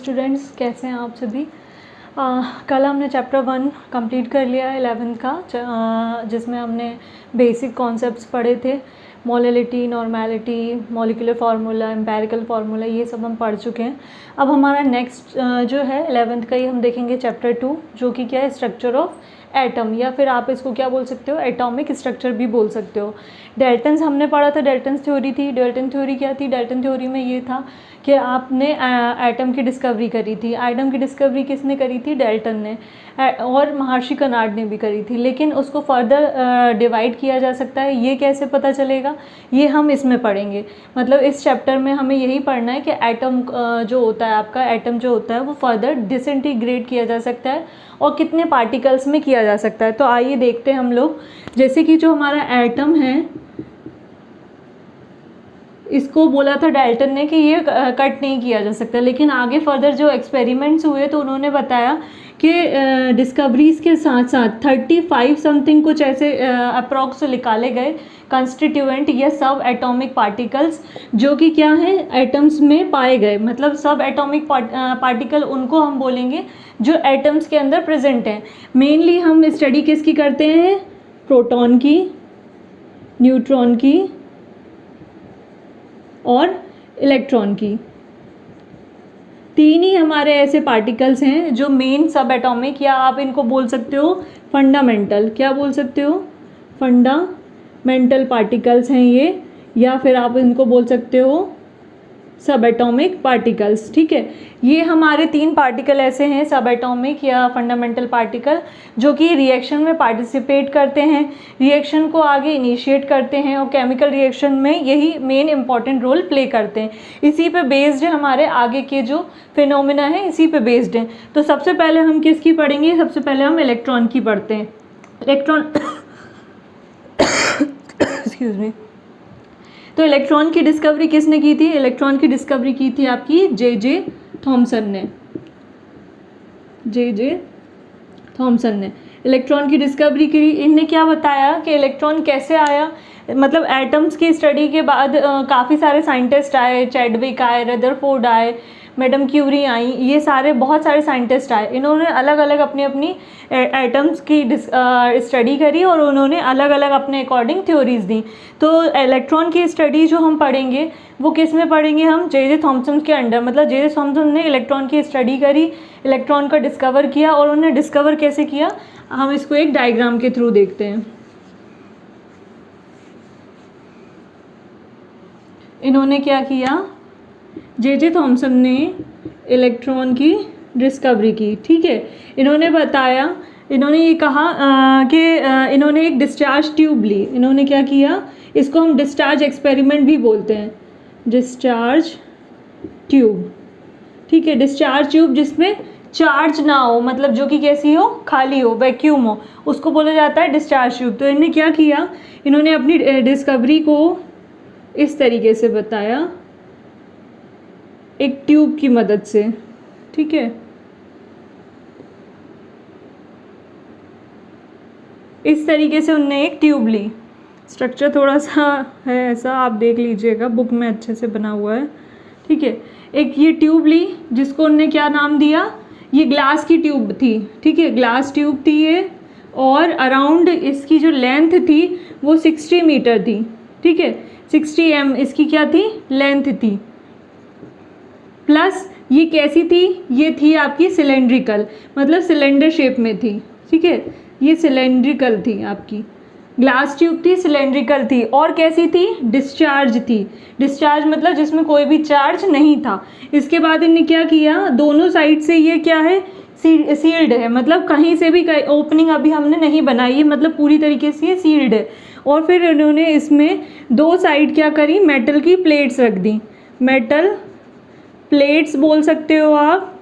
Students, कैसे हैं आप सभी। कल हमने चैप्टर 1 कंप्लीट कर लिया 11th का, जिसमें हमने बेसिक कॉन्सेप्ट्स पढ़े थे। Molality, normality, molecular formula, empirical formula, ये सब हम पढ़ चुके हैं। अब हमारा नेक्स्ट जो है 11th का ही हम देखेंगे चैप्टर 2, जो कि क्या है, स्ट्रक्चर ऑफ एटम, या फिर आप इसको क्या बोल सकते हो, एटॉमिक स्ट्रक्चर भी बोल सकते हो। डेल्टन्स हमने पढ़ा था, डेल्टन्स थ्योरी थी। डेल्टन थ्योरी क्या थी? डेल्टन थ्योरी में ये था कि आपने एटम की डिस्कवरी करी थी। एटम की डिस्कवरी किसने करी थी? डेल्टन ने, और महर्षि कर्नाड ने भी करी थी। लेकिन उसको फर्दर डिवाइड किया जा सकता है, ये कैसे पता चलेगा, ये हम इसमें पढ़ेंगे। मतलब इस चैप्टर में हमें यही पढ़ना है कि एटम जो होता है, आपका एटम जो होता है वो फर्दर डिसइंटीग्रेट किया जा सकता है और कितने पार्टिकल्स में किया जा सकता है। तो आइए देखते हैं हम लोग। जैसे कि जो हमारा एटम है, इसको बोला था डाल्टन ने कि ये कट नहीं किया जा सकता, लेकिन आगे फर्दर जो एक्सपेरिमेंट्स हुए तो उन्होंने बताया कि डिस्कवरीज के साथ साथ 35 समथिंग कुछ ऐसे अप्रॉक्स निकाले गए कंस्टिट्यूएंट या सब एटॉमिक पार्टिकल्स, जो कि क्या है, एटम्स में पाए गए। मतलब सब एटॉमिक पार्टिकल उनको हम बोलेंगे जो एटम्स के अंदर प्रेजेंट हैं। मेनली हम स्टडी किसकी करते हैं? प्रोटॉन की, न्यूट्रॉन की और इलेक्ट्रॉन की। तीन ही हमारे ऐसे पार्टिकल्स हैं जो मेन सब एटॉमिक, या आप इनको बोल सकते हो फंडामेंटल। क्या बोल सकते हो? फंडामेंटल पार्टिकल्स हैं ये, या फिर आप इनको बोल सकते हो सब एटॉमिक पार्टिकल्स। ठीक है, ये हमारे तीन पार्टिकल ऐसे हैं, सब एटॉमिक या फंडामेंटल पार्टिकल, जो कि रिएक्शन में पार्टिसिपेट करते हैं, रिएक्शन को आगे इनिशिएट करते हैं और केमिकल रिएक्शन में यही मेन इंपॉर्टेंट रोल प्ले करते हैं। इसी पे बेस्ड है हमारे आगे के जो फिनोमिना है, इसी पे बेस्ड हैं। तो सबसे पहले हम किसकी पढ़ेंगे? सबसे पहले हम इलेक्ट्रॉन की पढ़ते हैं। Electron excuse me. तो इलेक्ट्रॉन की डिस्कवरी किसने की थी? इलेक्ट्रॉन की डिस्कवरी की थी आपकी जे थॉमसन ने। जे थॉमसन ने इलेक्ट्रॉन की डिस्कवरी की। इनने क्या बताया कि इलेक्ट्रॉन कैसे आया। मतलब एटम्स की स्टडी के बाद काफ़ी सारे साइंटिस्ट आए, चैडविक आए, रदरफोर्ड आए, मैडम क्यूरी आई, ये सारे बहुत सारे साइंटिस्ट आए। इन्होंने अलग अलग अपनी अपनी एटम्स की स्टडी करी और उन्होंने अलग अलग अपने अकॉर्डिंग थ्योरीज दी। तो इलेक्ट्रॉन की स्टडी जो हम पढ़ेंगे वो किस में पढ़ेंगे हम? जे थॉमसन के अंडर। मतलब जे थॉमसन ने इलेक्ट्रॉन की स्टडी करी, इलेक्ट्रॉन को डिस्कवर किया, और उन्होंने डिस्कवर कैसे किया, हम इसको एक डायग्राम के थ्रू देखते हैं। इन्होंने क्या किया? जे थॉमसन ने इलेक्ट्रॉन की डिस्कवरी की। ठीक है, इन्होंने बताया, इन्होंने ये कहा कि इन्होंने एक डिस्चार्ज ट्यूब ली। इन्होंने क्या किया? इसको हम डिस्चार्ज एक्सपेरिमेंट भी बोलते हैं, डिस्चार्ज ट्यूब। ठीक है, डिस्चार्ज ट्यूब जिसमें चार्ज ना हो, मतलब जो कि कैसी हो, खाली हो, वैक्यूम हो, उसको बोला जाता है डिस्चार्ज ट्यूब। तो इन्होंने क्या किया? इन्होंने अपनी डिस्कवरी को इस तरीके से बताया, एक ट्यूब की मदद से। ठीक है, इस तरीके से उनने एक ट्यूब ली। स्ट्रक्चर थोड़ा सा है ऐसा, आप देख लीजिएगा, बुक में अच्छे से बना हुआ है। ठीक है, एक ये ट्यूब ली जिसको उनने क्या नाम दिया? ये ग्लास की ट्यूब थी। ठीक है, ग्लास ट्यूब थी ये, और अराउंड इसकी जो लेंथ थी वो 60 मीटर थी। ठीक है, 60 इसकी क्या थी? लेंथ थी। प्लस ये कैसी थी? ये थी आपकी सिलेंड्रिकल, मतलब सिलेंडर शेप में थी। ठीक है, ये सिलेंड्रिकल थी, आपकी ग्लास ट्यूब थी, सिलेंड्रिकल थी, और कैसी थी? डिस्चार्ज थी। डिस्चार्ज मतलब जिसमें कोई भी चार्ज नहीं था। इसके बाद इन्होंने क्या किया? दोनों साइड से ये क्या है? सील्ड है, मतलब कहीं से भी ओपनिंग अभी हमने नहीं बनाई है, मतलब पूरी तरीके से ये सील्ड है। और फिर इन्होंने इसमें दो साइड क्या करी? मेटल की प्लेट्स रख दी। मेटल प्लेट्स बोल सकते हो आप,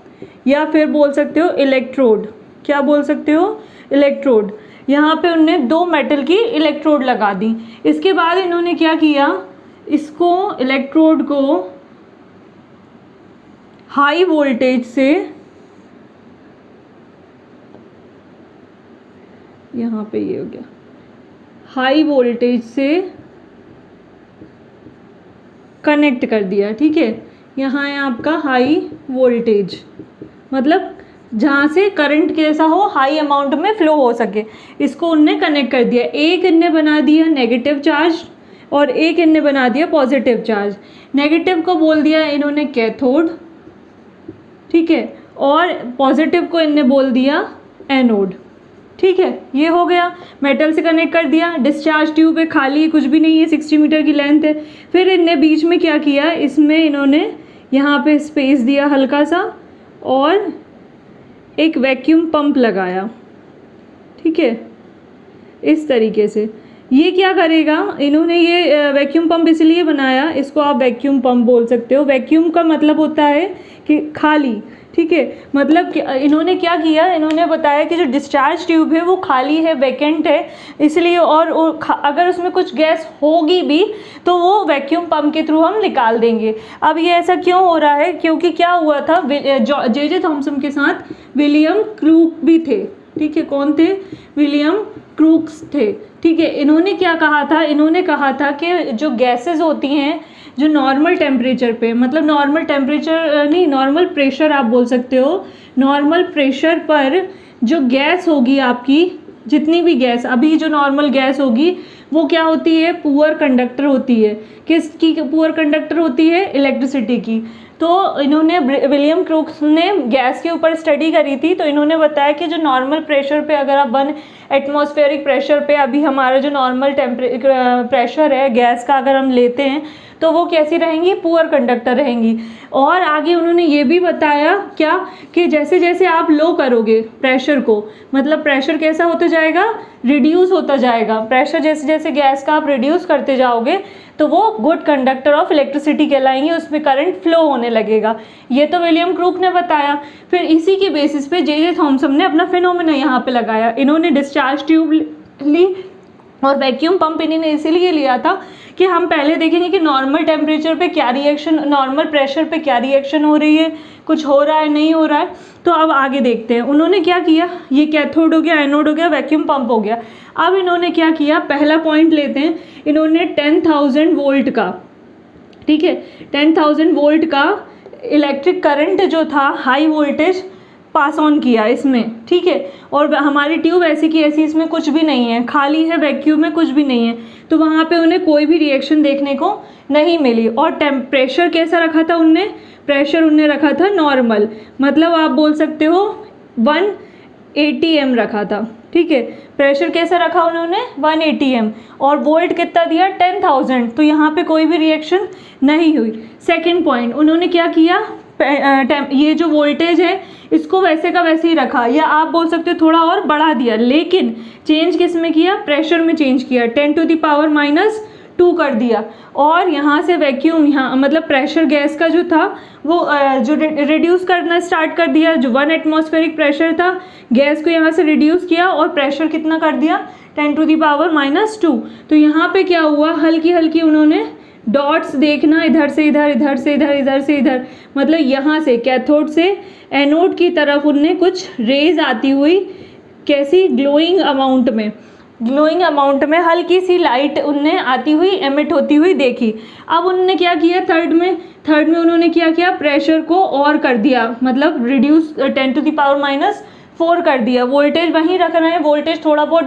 या फिर बोल सकते हो इलेक्ट्रोड। क्या बोल सकते हो? इलेक्ट्रोड। यहाँ पे उनने दो मेटल की इलेक्ट्रोड लगा दी। इसके बाद इन्होंने क्या किया? इसको इलेक्ट्रोड को हाई वोल्टेज से, यहाँ पे ये हो गया, हाई वोल्टेज से कनेक्ट कर दिया। ठीक है, यहाँ है आपका हाई वोल्टेज, मतलब जहाँ से करंट कैसा हो, हाई अमाउंट में फ्लो हो सके, इसको उनने कनेक्ट कर दिया। एक इनने बना दिया नेगेटिव चार्ज और एक इनने बना दिया पॉजिटिव चार्ज। नेगेटिव को बोल दिया इन्होंने कैथोड, ठीक है, और पॉजिटिव को इनने बोल दिया एनोड, ठीक है। ये हो गया, मेटल से कनेक्ट कर दिया। डिस्चार्ज ट्यूब है, खाली कुछ भी नहीं है, 60 मीटर की लेंथ है। फिर इनने बीच में क्या किया, इसमें इन्होंने यहाँ पे स्पेस दिया हल्का सा और एक वैक्यूम पंप लगाया, ठीक है, इस तरीके से। ये क्या करेगा, इन्होंने ये वैक्यूम पंप इसलिए बनाया, इसको आप वैक्यूम पंप बोल सकते हो। वैक्यूम का मतलब होता है कि खाली, ठीक है, मतलब कि इन्होंने क्या किया, इन्होंने बताया कि जो डिस्चार्ज ट्यूब है वो खाली है, वैकेंट है, इसलिए और अगर उसमें कुछ गैस होगी भी तो वो वैक्यूम पंप के थ्रू हम निकाल देंगे। अब ये ऐसा क्यों हो रहा है, क्योंकि क्या हुआ था, जे थॉमसन के साथ विलियम क्रूक भी थे, ठीक है। कौन थे, विलियम क्रूक्स थे, ठीक है। इन्होंने क्या कहा था, इन्होंने कहा था कि जो गैसेस होती हैं जो नॉर्मल टेम्परेचर पे, मतलब नॉर्मल टेम्परेचर नहीं, नॉर्मल प्रेशर आप बोल सकते हो, नॉर्मल प्रेशर पर जो गैस होगी आपकी, जितनी भी गैस, अभी जो नॉर्मल गैस होगी वो क्या होती है, पुअर कंडक्टर होती है। किसकी पुअर कंडक्टर होती है, इलेक्ट्रिसिटी की। तो इन्होंने, विलियम क्रूक्स ने गैस के ऊपर स्टडी करी थी, तो इन्होंने बताया कि जो नॉर्मल प्रेशर पे, अगर आप 1 एटमॉस्फेरिक प्रेशर पे अभी हमारा जो नॉर्मल प्रेशर है गैस का अगर हम लेते हैं तो वो कैसी रहेंगी, पुअर कंडक्टर रहेंगी। और आगे उन्होंने ये भी बताया क्या, कि जैसे जैसे आप लो करोगे प्रेशर को, मतलब प्रेशर कैसा होता जाएगा, रिड्यूस होता जाएगा। प्रेशर जैसे जैसे गैस का आप रिड्यूस करते जाओगे तो वो गुड कंडक्टर ऑफ इलेक्ट्रिसिटी कहलाएंगे, उसमें करंट फ्लो होने लगेगा। ये तो विलियम क्रूक ने बताया। फिर इसी के बेसिस पे जे थॉमसन ने अपना फिनोमेना यहाँ पे लगाया। इन्होंने डिस्चार्ज ट्यूब ली और वैक्यूम पंप इन्होंने इसीलिए लिया था कि हम पहले देखेंगे कि नॉर्मल टेम्परेचर पे क्या रिएक्शन, नॉर्मल प्रेशर पे क्या रिएक्शन हो रही है, कुछ हो रहा है नहीं हो रहा है। तो अब आगे देखते हैं उन्होंने क्या किया। ये कैथोड हो गया, एनोड हो गया, वैक्यूम पंप हो गया। अब इन्होंने क्या किया, पहला पॉइंट लेते हैं, इन्होंने 10,000 वोल्ट का, ठीक है, 10,000 वोल्ट का इलेक्ट्रिक करंट जो था, हाई वोल्टेज पास ऑन किया इसमें, ठीक है। और हमारी ट्यूब ऐसी की ऐसी, इसमें कुछ भी नहीं है, खाली है, वैक्यूम में कुछ भी नहीं है, तो वहाँ पे उन्हें कोई भी रिएक्शन देखने को नहीं मिली। और प्रेशर कैसा रखा था उनने, प्रेशर उनने रखा था नॉर्मल, मतलब आप बोल सकते हो 1 ATM रखा था, ठीक है। प्रेशर कैसा रखा उन्होंने, 1 ATM, और वोल्ट कितना दिया, 10,000, तो यहाँ पे कोई भी रिएक्शन नहीं हुई। सेकंड पॉइंट, उन्होंने क्या किया, ये जो वोल्टेज है इसको वैसे का वैसे ही रखा, या आप बोल सकते हो थोड़ा और बढ़ा दिया, लेकिन चेंज किस में किया, प्रेशर में चेंज किया, 10⁻⁻2 कर दिया। और यहाँ से वैक्यूम, यहाँ मतलब प्रेशर गैस का जो था वो जो रिड्यूस करना स्टार्ट कर दिया। जो 1 एटमॉस्फेरिक प्रेशर था, गैस को यहाँ से रिड्यूस किया और प्रेशर कितना कर दिया, 10⁻⁻2। तो यहाँ पे क्या हुआ, हल्की हल्की उन्होंने डॉट्स देखना, इधर से इधर, इधर से इधर, इधर से इधर, मतलब यहाँ से कैथोड से एनोड की तरफ उनने कुछ रेज आती हुई, कैसी, ग्लोइंग अमाउंट में, ग्लोइंग अमाउंट में हल्की सी लाइट उनने आती हुई, एमिट होती हुई देखी। अब उन्होंने क्या किया, थर्ड में उन्होंने क्या किया, प्रेशर को और कर दिया, मतलब रिड्यूस 10⁻⁻4 कर दिया। वोल्टेज वहीं रखना है, वोल्टेज थोड़ा बहुत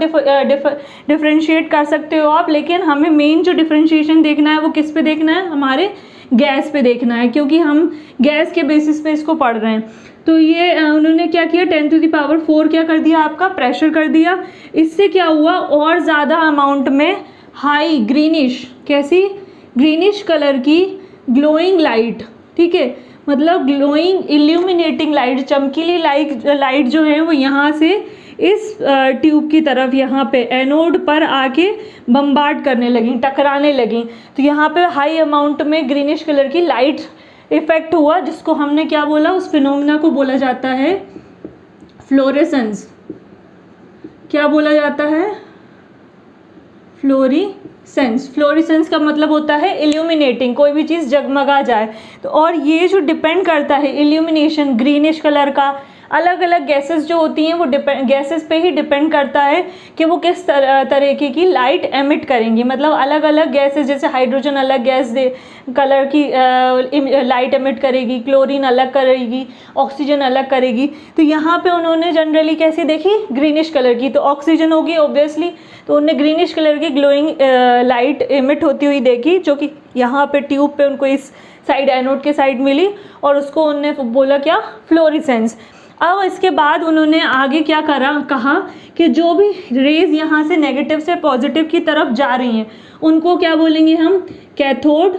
डिफरेंशिएट कर सकते हो आप, लेकिन हमें मेन जो डिफरेंशिएशन देखना है वो किस पे देखना है, हमारे गैस पे देखना है, क्योंकि हम गैस के बेसिस पे इसको पढ़ रहे हैं। तो ये उन्होंने क्या किया, 10⁻4 क्या कर दिया, आपका प्रेशर कर दिया। इससे क्या हुआ, और ज़्यादा अमाउंट में हाई ग्रीनिश, कैसी, ग्रीनिश कलर की ग्लोइंग लाइट, ठीक है, मतलब ग्लोइंग इल्यूमिनेटिंग लाइट, चमकीली लाइट जो है वो यहाँ से इस ट्यूब की तरफ, यहाँ पे एनोड पर आके बम्बार्ड करने लगी, टकराने लगी। तो यहाँ पे हाई अमाउंट में ग्रीनिश कलर की लाइट इफेक्ट हुआ, जिसको हमने क्या बोला, उस फिनोमेना को बोला जाता है फ्लोरेसेंस। क्या बोला जाता है, फ्लोरेसेंस का मतलब होता है इल्यूमिनेटिंग, कोई भी चीज़ जगमगा जाए। तो और ये जो डिपेंड करता है इल्यूमिनेशन, ग्रीनिश कलर का अलग अलग गैसेस जो होती हैं वो गैसेस पे ही डिपेंड करता है कि वो किस तरीके की लाइट एमिट करेंगी। मतलब अलग अलग गैसेस, जैसे हाइड्रोजन अलग गैस कलर की लाइट एमिट करेगी, क्लोरीन अलग करेगी, ऑक्सीजन अलग करेगी। तो यहाँ पे उन्होंने जनरली कैसी देखी, ग्रीनिश कलर की। तो ऑक्सीजन होगी ऑब्वियसली, तो उन्होंने ग्रीनिश कलर की ग्लोइंग लाइट एमिट होती हुई देखी, जो कि यहाँ पे ट्यूब पे उनको इस साइड एनोड के साइड मिली, और उसको उन्होंने बोला क्या, फ्लोरेसेंस। अब इसके बाद उन्होंने आगे क्या कहा कि जो भी रेज यहाँ से नेगेटिव से पॉजिटिव की तरफ जा रही हैं उनको क्या बोलेंगे हम, कैथोड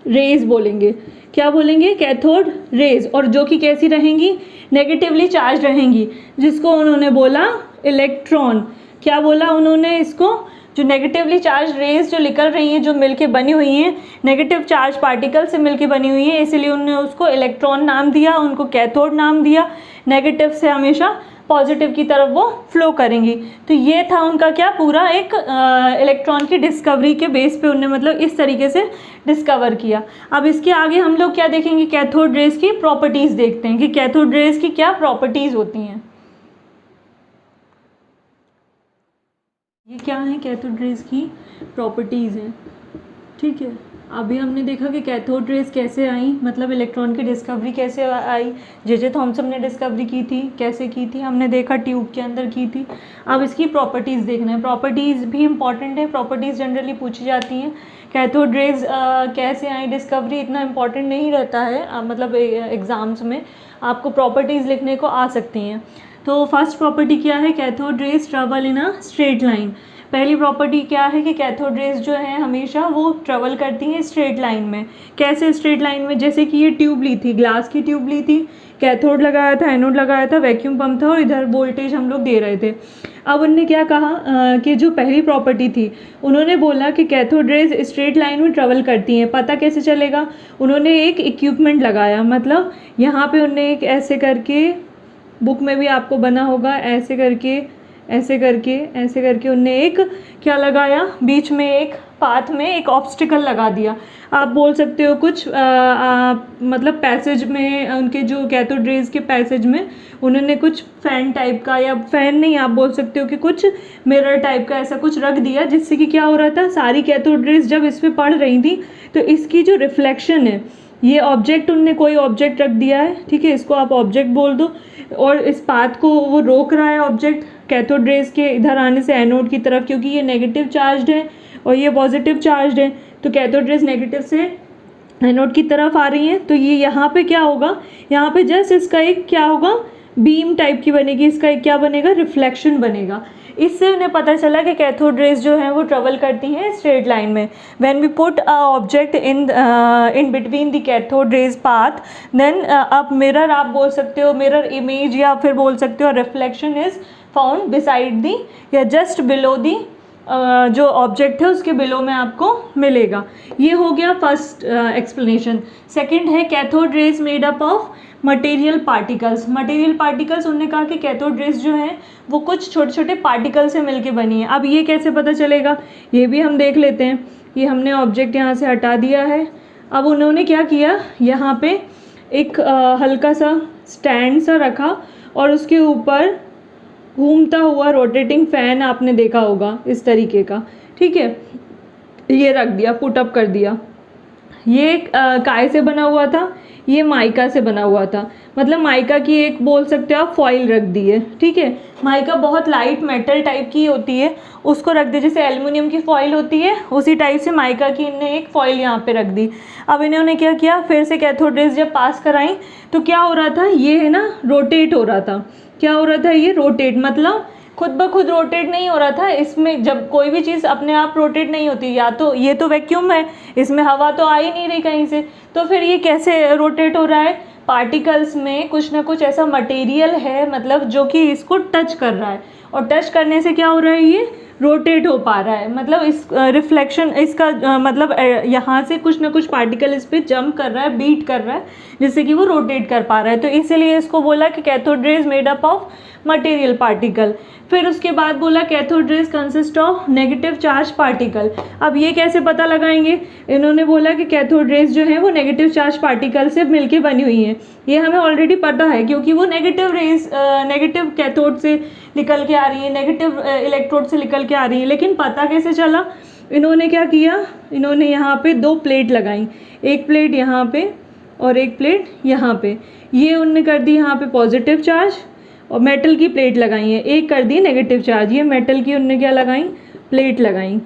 रेज बोलेंगे। क्या बोलेंगे, कैथोड रेज। और जो कि कैसी रहेंगी, नेगेटिवली चार्ज रहेंगी, जिसको उन्होंने बोला इलेक्ट्रॉन। क्या बोला उन्होंने इसको, जो नेगेटिवली चार्ज रेज जो निकल रही हैं, जो मिलके बनी हुई हैं, नेगेटिव चार्ज पार्टिकल से मिलके बनी हुई है, इसलिए उन्होंने उसको इलेक्ट्रॉन नाम दिया, उनको कैथोड नाम दिया। नेगेटिव से हमेशा पॉजिटिव की तरफ वो फ्लो करेंगी। तो ये था उनका क्या, पूरा एक इलेक्ट्रॉन की डिस्कवरी के बेस पे उन्होंने मतलब इस तरीके से डिस्कवर किया। अब इसके आगे हम लोग क्या देखेंगे, कैथोड रेज की प्रॉपर्टीज़ देखते हैं कि कैथोड रेज की क्या प्रॉपर्टीज़ होती हैं। ये क्या है, कैथोड रेज की प्रॉपर्टीज़ हैं। ठीक है, अभी हमने देखा कि कैथोड रेज कैसे आई, मतलब इलेक्ट्रॉन की डिस्कवरी कैसे आई। जे थॉमसन ने डिस्कवरी की थी, कैसे की थी हमने देखा, ट्यूब के अंदर की थी। अब इसकी प्रॉपर्टीज़ देखना है। प्रॉपर्टीज़ भी इंपॉर्टेंट है, प्रॉपर्टीज़ जनरली पूछी जाती हैं। कैथोड रेज कैसे आई, डिस्कवरी इतना इंपॉर्टेंट नहीं रहता है, मतलब एग्ज़ाम्स में आपको प्रॉपर्टीज़ लिखने को आ सकती हैं। तो फर्स्ट प्रॉपर्टी क्या है, cathode raise travel in a straight line. पहली प्रॉपर्टी क्या है कि कैथोड रेज जो है हमेशा वो ट्रेवल करती हैं स्ट्रेट लाइन में। कैसे स्ट्रेट लाइन में, जैसे कि ये ट्यूब ली थी, ग्लास की ट्यूब ली थी, कैथोड लगाया था, एनोड लगाया था, वैक्यूम पंप था और इधर वोल्टेज हम लोग दे रहे थे। अब उन्होंने क्या कहा कि जो पहली प्रॉपर्टी थी, उन्होंने बोला कि कैथोड रेज स्ट्रेट लाइन में ट्रेवल करती हैं। पता कैसे चलेगा, उन्होंने एक इक्विपमेंट लगाया, मतलब यहाँ पे उन्होंने एक ऐसे करके, बुक में भी आपको बना होगा, ऐसे करके ऐसे करके ऐसे करके उनने एक क्या लगाया, बीच में एक पाथ में एक ऑब्स्टिकल लगा दिया। आप बोल सकते हो कुछ मतलब पैसेज में, उनके जो कैथोड रेज के पैसेज में उन्होंने कुछ फैन टाइप का, या फैन नहीं आप बोल सकते हो कि कुछ मिरर टाइप का ऐसा कुछ रख दिया, जिससे कि क्या हो रहा था, सारी कैथोड रेज जब इस पर पड़ रही थी तो इसकी जो रिफ्लेक्शन है, ये ऑब्जेक्ट उनने कोई ऑब्जेक्ट रख दिया है, ठीक है, इसको आप ऑब्जेक्ट बोल दो, और इस पाथ को वो रोक रहा है ऑब्जेक्ट कैथोड रेज के इधर आने से एनोड की तरफ, क्योंकि ये नेगेटिव चार्ज है और ये पॉजिटिव चार्ज है। तो कैथोड रेज नेगेटिव से एनोड की तरफ आ रही हैं, तो ये यहाँ पे क्या होगा, यहाँ पे जस्ट इसका एक क्या होगा, बीम टाइप की बनेगी, इसका एक क्या बनेगा, रिफ्लेक्शन बनेगा। इससे उन्हें पता चला कि कैथोड रेज जो है वो ट्रेवल करती हैं स्ट्रेट लाइन में। When we put a object in between the cathode rays path, then आप मिरर आप बोल सकते हो, मिरर इमेज, या फिर बोल सकते हो रिफ्लेक्शन इज फाउंड बिसाइड दी या जस्ट बिलो दी, जो ऑब्जेक्ट है उसके बिलो में आपको मिलेगा। ये हो गया फर्स्ट एक्सप्लेनेशन। सेकंड है cathode raise made up of material particles. Material particles, उन्होंने कहा कि कैथोड रेज जो हैं वो कुछ छोटे छोटे पार्टिकल से मिलके बनी है। अब ये कैसे पता चलेगा, ये भी हम देख लेते हैं। ये हमने ऑब्जेक्ट यहाँ से हटा दिया है। अब उन्होंने क्या किया, यहाँ पे एक हल्का सा स्टैंड सा रखा और उसके ऊपर घूमता हुआ रोटेटिंग फैन आपने देखा होगा इस तरीके का, ठीक है, ये रख दिया, पुट अप कर दिया। ये काय से बना हुआ था, ये माइका से बना हुआ था, मतलब माइका की एक बोल सकते हो आप फॉइल रख दी है, ठीक है। माइका बहुत लाइट मेटल टाइप की होती है, उसको रख दे, जैसे एल्युमिनियम की फॉइल होती है उसी टाइप से माइका की इन्हें एक फॉइल यहाँ पे रख दी। अब इन्होंने क्या किया, फिर से कैथोड रेज जब पास कराई तो क्या हो रहा था, ये है ना रोटेट हो रहा था। क्या हो रहा था, ये रोटेट, मतलब खुद ब खुद रोटेट नहीं हो रहा था। इसमें जब कोई भी चीज़ अपने आप रोटेट नहीं होती, या तो ये तो वैक्यूम है, इसमें हवा तो आ ही नहीं रही कहीं से, तो फिर ये कैसे रोटेट हो रहा है, पार्टिकल्स में कुछ ना कुछ ऐसा मटेरियल है, मतलब जो कि इसको टच कर रहा है, और टच करने से क्या हो रहा है, ये रोटेट हो पा रहा है, मतलब इस रिफ्लेक्शन इसका मतलब यहाँ से कुछ ना कुछ पार्टिकल इस पर जंप कर रहा है, बीट कर रहा है, जिससे कि वो रोटेट कर पा रहा है। तो इसीलिए इसको बोला कि cathode ray is made up of material particle. फिर उसके बाद बोला cathode rays consist of negative charge particle. अब ये कैसे पता लगाएंगे, इन्होंने बोला कि कैथोड रेज जो है वो नेगेटिव चार्ज पार्टिकल से मिलके बनी हुई है। ये हमें ऑलरेडी पता है क्योंकि वो नेगेटिव रेज नेगेटिव कैथोड से निकल के आ रही है, नेगेटिव इलेक्ट्रोड से निकल के आ रही है। लेकिन पता कैसे चला, इन्होंने क्या किया, इन्होंने यहाँ पे 2 प्लेट लगाई, एक प्लेट यहाँ पे और एक प्लेट यहाँ पे। ये उनने कर दी यहाँ पे पॉजिटिव चार्ज और मेटल की प्लेट लगाई है, एक कर दी नेगेटिव चार्ज। ये मेटल की उनने क्या लगाई, प्लेट लगाई,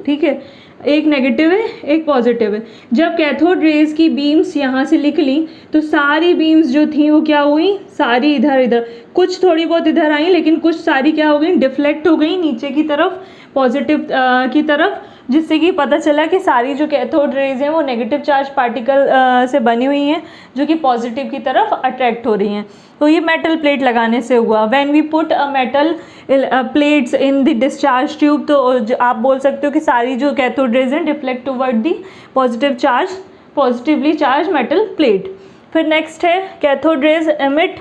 ठीक है, एक नेगेटिव है एक पॉजिटिव है। जब कैथोड रेज की बीम्स यहाँ से निकली तो सारी बीम्स जो थी वो क्या हुई, सारी इधर इधर, कुछ थोड़ी बहुत इधर आई लेकिन कुछ सारी क्या हो गई, डिफ्लेक्ट हो गई नीचे की तरफ, पॉजिटिव की तरफ, जिससे कि पता चला कि सारी जो कैथोड रेज हैं वो नेगेटिव चार्ज पार्टिकल से बनी हुई हैं जो कि पॉजिटिव की तरफ अट्रैक्ट हो रही हैं। तो ये मेटल प्लेट लगाने से हुआ। When we put a metal plates in the discharge tube, तो आप बोल सकते हो कि सारी जो कैथोड रेज हैं deflect toward the positive charge, positively charge metal plate. फिर नेक्स्ट है कैथोड रेज एमिट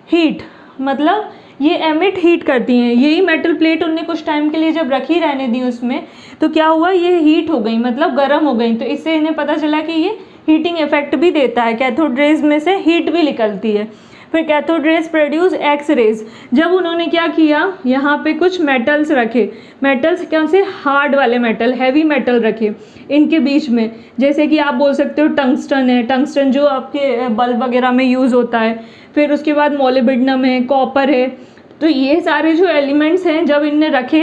हीट, मतलब ये एमिट हीट करती हैं। यही मेटल प्लेट उनने कुछ टाइम के लिए जब रखी रहने दी उसमें, तो क्या हुआ, ये हीट हो गई, मतलब गर्म हो गई। तो इससे इन्हें पता चला कि ये हीटिंग इफेक्ट भी देता है, कैथोड रेज में से हीट भी निकलती है। फिर cathode rays produce X rays. जब उन्होंने क्या किया, यहाँ पे कुछ मेटल्स रखे, मेटल्स कौन से, हार्ड वाले मेटल, हैवी मेटल रखे इनके बीच में, जैसे कि आप बोल सकते हो टंगस्टन है, टंगस्टन जो आपके बल्ब वगैरह में यूज़ होता है। फिर उसके बाद मोलिब्डेनम है, कॉपर है। तो ये सारे जो एलिमेंट्स हैं जब इनने रखे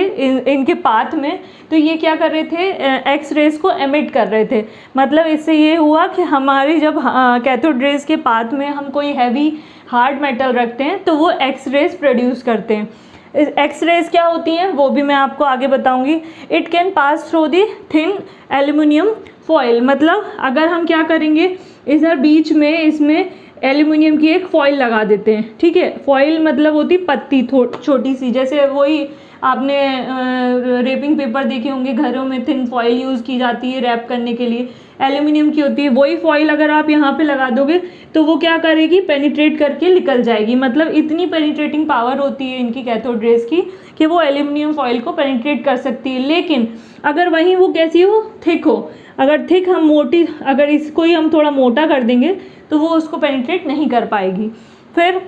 इनके पाथ में, तो ये क्या कर रहे थे, एक्स रेज को एमिट कर रहे थे। मतलब इससे ये हुआ कि हमारी जब कैथोड रेज के पाथ में हम कोई हैवी हार्ड मेटल रखते हैं तो वो एक्स रेज प्रोड्यूस करते हैं। एक्स रेज क्या होती हैं वो भी मैं आपको आगे बताऊंगी। It can pass through the thin aluminium foil, मतलब अगर हम क्या करेंगे, इधर बीच में इसमें एल्यूमिनियम की एक फॉइल लगा देते हैं, ठीक है। फॉइल मतलब होती पत्ती छोटी सी, जैसे वही आपने रेपिंग पेपर देखे होंगे, घरों में थिन फॉइल यूज़ की जाती है रैप करने के लिए, एल्यूमिनियम की होती है। वही फॉइल अगर आप यहाँ पे लगा दोगे तो वो क्या करेगी, पेनिट्रेट करके निकल जाएगी। मतलब इतनी पेनिट्रेटिंग पावर होती है इनकी कैथोड रेज की कि वो एल्यूमिनियम फॉइल को पेनिट्रेट कर सकती है। लेकिन अगर वहीं वो कैसी हो, थिक हो, अगर थिक हम मोटी, अगर इसको ही हम थोड़ा मोटा कर देंगे तो वो उसको पेनिट्रेट नहीं कर पाएगी। फिर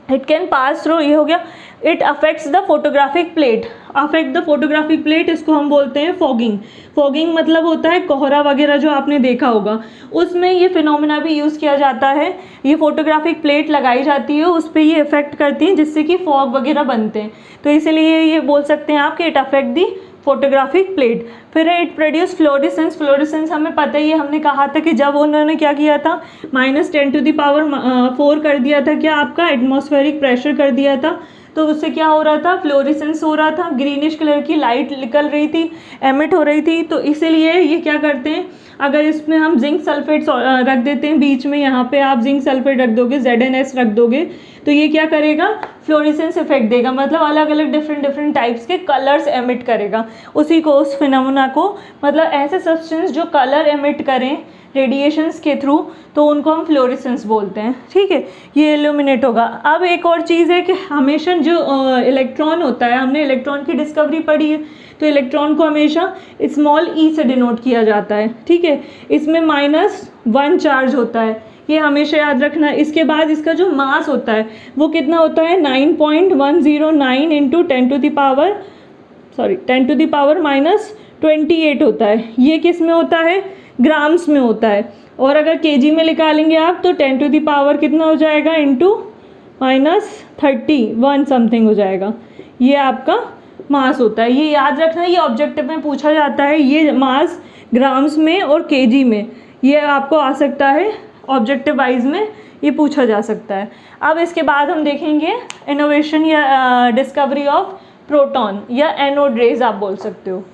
इट कैन पास थ्रू, ये हो गया। It affects the photographic plate, affect the photographic plate, इसको हम बोलते हैं फॉगिंग। फॉगिंग मतलब होता है कोहरा वगैरह जो आपने देखा होगा, उसमें ये फिनोमेना भी यूज़ किया जाता है। ये फोटोग्राफिक प्लेट लगाई जाती है, उस पर ये इफेक्ट करती हैं जिससे कि फॉग वगैरह बनते हैं। तो इसलिए ये बोल सकते हैं आप कि it affect the photographic plate. फिर है इट प्रोड्यूस फ्लोरेसेंस। फ्लोरेसेंस हमें पता ही है, हमने कहा था कि जब उन्होंने क्या किया था, -10⁴ कर दिया था, क्या आपका एटमॉस्फेरिक प्रेशर कर दिया था, तो उससे क्या हो रहा था, फ्लोरेसेंस हो रहा था, ग्रीनिश कलर की लाइट निकल रही थी, एमिट हो रही थी। तो इसीलिए ये क्या करते हैं, अगर इसमें हम जिंक सल्फेट रख देते हैं बीच में, यहाँ पे आप जिंक सल्फेट रख दोगे, ZnS रख दोगे, तो ये क्या करेगा, फ्लोरेसेंस इफेक्ट देगा, मतलब अलग अलग डिफरेंट टाइप्स के कलर्स एमिट करेगा। उसी को, उस फिनोमेना को, मतलब ऐसे सब्सटेंस जो कलर एमिट करें रेडिएशंस के थ्रू, तो उनको हम फ्लोरेसेंस बोलते हैं, ठीक है। ये इल्यूमिनेट होगा। अब एक और चीज़ है कि हमेशा जो इलेक्ट्रॉन होता है, हमने इलेक्ट्रॉन की डिस्कवरी पढ़ी है, तो इलेक्ट्रॉन को हमेशा स्मॉल e से डिनोट किया जाता है, ठीक है। इसमें -1 चार्ज होता है, ये हमेशा याद रखना। इसके बाद इसका जो मास होता है वो कितना होता है, 9.109 इंटू 10⁻⁻28 होता है। ये किस में होता है, ग्राम्स में होता है। और अगर केजी में निकालेंगे आप तो 10⁻कितना हो जाएगा, इंटू -31 समथिंग हो जाएगा। ये आपका मास होता है, ये याद रखना, ये ऑब्जेक्टिव में पूछा जाता है। ये मास ग्राम्स में और केजी में ये आपको आ सकता है, ऑब्जेक्टिव वाइज में ये पूछा जा सकता है। अब इसके बाद हम देखेंगे इनोवेशन या डिस्कवरी ऑफ प्रोटॉन या एनोड रेज आप बोल सकते हो।